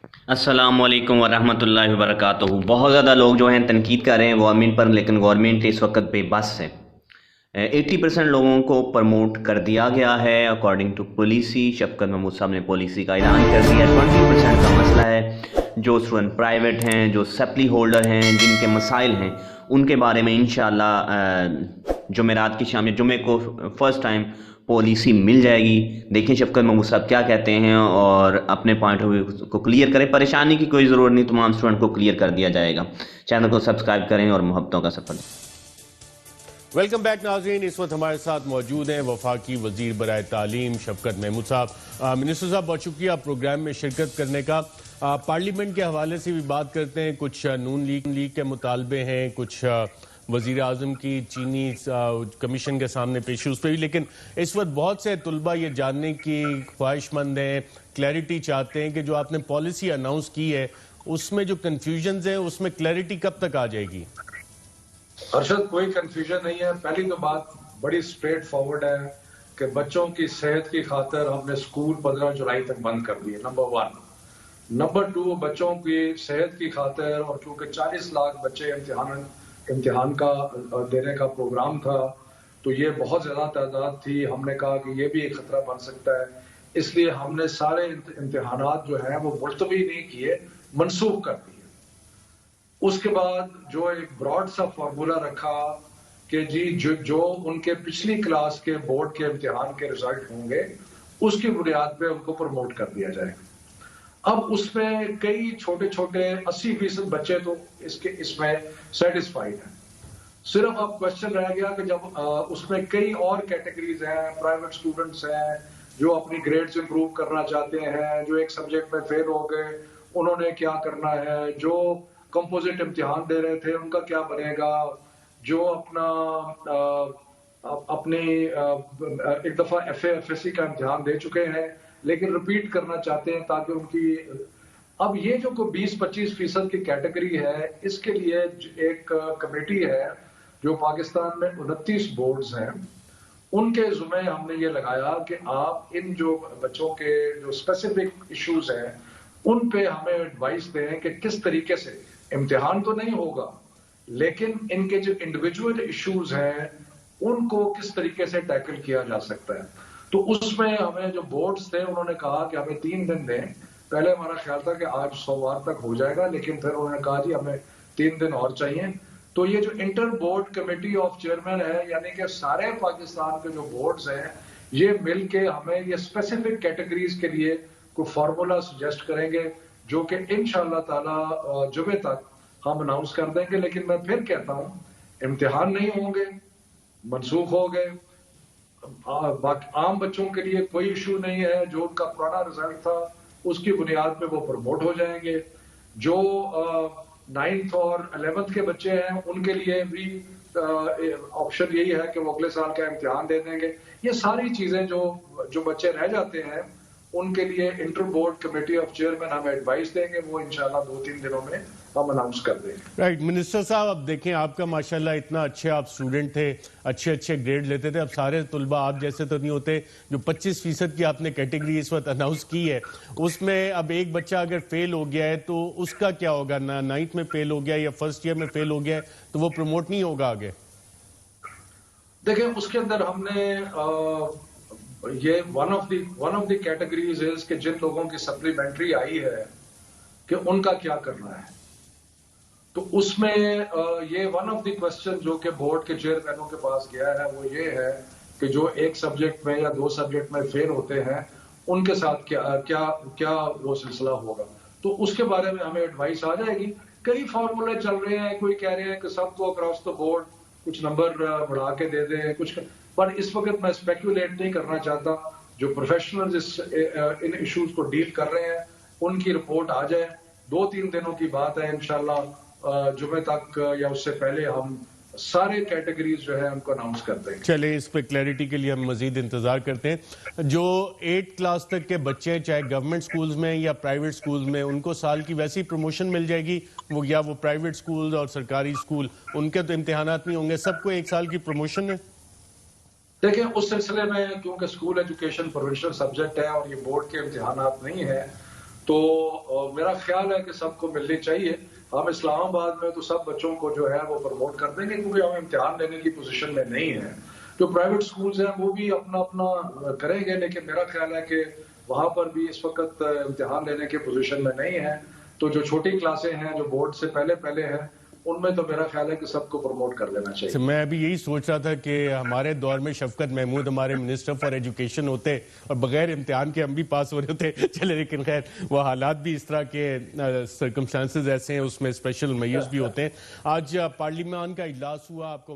السلام علیکم ورحمۃ اللہ وبرکاتہ۔ بہت زیادہ لوگ جو ہیں تنقید کر رہے ہیں گورنمنٹ پر، لیکن گورنمنٹ اس وقت بے بس ہے۔ 80% لوگوں کو پروموٹ کر دیا گیا ہے اکارڈنگ ٹو پالیسی۔ شفقت محمود صاحب نے پالیسی کا اعلان کر دیا۔ 20% کا مسئلہ ہے جو اسٹوڈنٹ پرائیویٹ ہیں، جو سپلی ہولڈر ہیں، جن کے مسائل ہیں، ان کے بارے میں انشاءاللہ جمعرات کی شام یا جمعے کو فرسٹ ٹائم پالیسی مل جائے گی۔ دیکھیں شفقت محمود صاحب کیا کہتے ہیں اور اپنے پوائنٹ آف ویو کو کلیئر کریں۔ پریشانی کی کوئی ضرورت نہیں، تمام اسٹوڈنٹ کو کلیئر کر دیا جائے گا۔ چینل کو سبسکرائب کریں اور محبتوں کا سفر دیں۔ ویلکم بیک ناظرین، اس وقت ہمارے ساتھ موجود ہیں وفاقی وزیر برائے تعلیم شفقت محمود صاحب۔ منسٹر صاحب بہت شکریہ پروگرام میں شرکت کرنے کا۔ پارلیمنٹ کے حوالے سے بھی بات کرتے ہیں، کچھ نون لیگ کے مطالبے ہیں، کچھ وزیر اعظم کی چینی کمیشن کے سامنے پیشی اس پہ بھی، لیکن اس وقت بہت سے طلبہ یہ جاننے کی خواہش مند ہیں، کلیئرٹی چاہتے ہیں کہ جو آپ نے پالیسی اناؤنس کی ہے اس میں جو کنفیوژنز ہیں اس میں کلیئرٹی کب تک آ جائے گی؟ ارشد، کوئی کنفیوژن نہیں ہے۔ پہلی تو بات بڑی سٹریٹ فارورڈ ہے کہ بچوں کی صحت کی خاطر ہم نے سکول 15 جولائی تک بند کر دیے، نمبر 1۔ نمبر 2، بچوں کی صحت کی خاطر اور چونکہ 40 لاکھ بچے امتحان کا دینے کا پروگرام تھا تو یہ بہت زیادہ تعداد تھی، ہم نے کہا کہ یہ بھی ایک خطرہ بن سکتا ہے، اس لیے ہم نے سارے امتحانات جو ہیں وہ ملتوی نہیں کیے، منسوخ کر دیے۔ اس کے بعد جو ایک براڈ سا فارمولا رکھا کہ جی جو ان کے پچھلی کلاس کے بورڈ کے امتحان کے رزلٹ ہوں گے اس کی بنیاد پہ ان کو پروموٹ کر دیا جائے گا۔ اب اس میں کئی چھوٹے چھوٹے 80% بچے تو اس میں سیٹسفائیڈ ہیں۔ صرف اب کوشچن رہ گیا کہ جب اس میں کئی اور کیٹیگریز ہیں، پرائیویٹ سٹوڈنٹس ہیں جو اپنی گریڈز امپروو کرنا چاہتے ہیں، جو ایک سبجیکٹ میں فیل ہو گئے، انہوں نے کیا کرنا ہے، جو کمپوزٹ امتحان دے رہے تھے ان کا کیا بنے گا، جو اپنی ایک دفعہ FA/FSC کا امتحان دے چکے ہیں لیکن ریپیٹ کرنا چاہتے ہیں تاکہ ان کی اب یہ جو 20-25% کی کیٹیگری ہے، اس کے لیے ایک کمیٹی ہے جو پاکستان میں 29 بورڈز ہیں، ان کے ذمہ ہم نے یہ لگایا کہ آپ ان جو بچوں کے جو اسپیسیفک ایشوز ہیں ان پہ ہمیں ایڈوائس دیں کہ کس طریقے سے امتحان تو نہیں ہوگا لیکن ان کے جو انڈیویجول ایشوز ہیں ان کو کس طریقے سے ٹیکل کیا جا سکتا ہے۔ تو اس میں ہمیں جو بورڈز تھے انہوں نے کہا کہ ہمیں 3 دن دیں۔ پہلے ہمارا خیال تھا کہ آج سوموار تک ہو جائے گا، لیکن پھر انہوں نے کہا جی ہمیں 3 دن اور چاہیے۔ تو یہ جو inter board committee of chairman ہے، یعنی کہ سارے پاکستان کے جو بورڈز ہیں یہ مل کے ہمیں یہ اسپیسیفک کیٹیگریز کے لیے کوئی فارمولا سجیسٹ کریں گے جو کہ انشاءاللہ تعالی جمعے تک ہم اناؤنس کر دیں گے۔ لیکن میں پھر کہتا ہوں امتحان نہیں ہوں گے، منسوخ ہو گئے، عام بچوں کے لیے کوئی ایشو نہیں ہے، جو ان کا پرانا رزلٹ تھا اس کی بنیاد پہ وہ پروموٹ ہو جائیں گے۔ جو 9th اور 11th کے بچے ہیں ان کے لیے بھی آپشن یہی ہے کہ وہ اگلے سال کا امتحان دے دیں گے۔ یہ ساری چیزیں جو بچے رہ جاتے ہیں ان کے لیے inter board committee of chairman ہمیں ایڈوائس دیں گے، وہ انشاءاللہ 2-3 دنوں میں ہم اناؤنس کر دیں گے۔ رائٹ منسٹر صاحب، اب دیکھیں آپ کا ماشاءاللہ اتنا اچھے آپ اسٹوڈنٹ تھے، اچھے گریڈ لیتے تھے، اب سارے طلبہ آپ جیسے تو نہیں ہوتے۔ جو 25% کی آپ نے کیٹیگری اس وقت اناؤنس کی ہے اس میں اب ایک بچہ اگر فیل ہو گیا ہے تو اس کا کیا ہوگا؟ 9th میں فیل ہو گیا یا فرسٹ ایئر میں فیل ہو گیا ہے تو وہ پروموٹ نہیں ہوگا آگے؟ دیکھیں اس کے اندر ہم نے یہ ون آف دی کیٹیگریز ہے کہ جن لوگوں کی سپلیمنٹری آئی ہے کہ ان کا کیا کرنا ہے۔ تو اس میں یہ ون آف دی کوسچن جو کہ بورڈ کے چیئرمینوں کے پاس گیا ہے وہ یہ ہے کہ جو ایک سبجیکٹ میں یا 2 سبجیکٹ میں فیل ہوتے ہیں ان کے ساتھ کیا وہ سلسلہ ہوگا۔ تو اس کے بارے میں ہمیں ایڈوائس آ جائے گی۔ کئی فارمولے چل رہے ہیں، کوئی کہہ رہے ہیں کہ سب کو اکراس دا بورڈ کچھ نمبر بڑھا کے دے دیں کچھ، پر اس وقت میں اسپیکولیٹ نہیں کرنا چاہتا۔ جو پروفیشنلز ان ایشوز کو ڈیل کر رہے ہیں ان کی رپورٹ آ جائے، 2-3 دنوں کی بات ہے، انشاءاللہ جمعے تک یا اس سے پہلے ہم سارے کیٹیگریز جو ہے ہم کو اناؤنس کر دیں گے۔ چلیں اس پہ کلیئرٹی کے لیے ہم مزید انتظار کرتے ہیں۔ جو 8 کلاس تک کے بچے ہیں چاہے گورنمنٹ سکولز میں یا پرائیویٹ سکولز میں، ان کو سال کی ویسی پروموشن مل جائے گی؟ وہ یا وہ پرائیویٹ سکولز اور سرکاری سکول ان کے تو امتحانات نہیں ہوں گے، سب کو 1 سال کی پروموشن ہے؟ دیکھیں اس سلسلے میں کیونکہ اسکول ایجوکیشن پروونشل سبجیکٹ ہے اور یہ بورڈ کے امتحانات نہیں ہے تو میرا خیال ہے کہ سب کو ملنی چاہیے. ہم اسلام آباد میں تو سب بچوں کو جو ہے وہ پروموٹ کر دیں گے کیونکہ ہم امتحان لینے کی پوزیشن میں نہیں ہیں. جو پرائیویٹ سکولز ہیں وہ بھی اپنا اپنا کریں گے، لیکن میرا خیال ہے کہ وہاں پر بھی اس وقت امتحان لینے کے پوزیشن میں نہیں ہیں. تو جو چھوٹی کلاسیں ہیں جو بورڈ سے پہلے ہیں ان میں تو میرا خیال ہے کہ سب کو پروموٹ کر لینا چاہیے. میں ابھی یہی سوچ رہا تھا کہ ہمارے دور میں شفقت محمود ہمارے منسٹر فار ایجوکیشن ہوتے اور بغیر امتحان کے ہم بھی پاس ہو رہے ہوتے. چلے لیکن خیر وہ حالات بھی اس طرح کے سرکمسٹانسز ایسے ہیں، اس میں اسپیشل میئرز بھی ہوتے ہیں. آج پارلیمان کا اجلاس ہوا، آپ کو